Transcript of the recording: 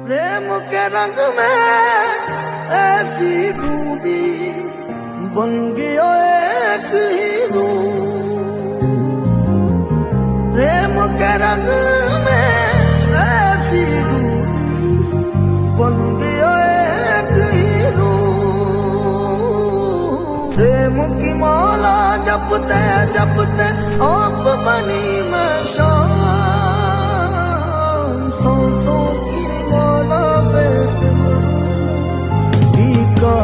प्रेम के रंग में ऐसी डूबी बन गया एक हीरो। प्रेम के रंग में ऐसी डूबी बन गया एक हीरो। प्रेम की माला जपते जपते आप बनी मैं शाम। सांसों की माला पे सिमरूं भी का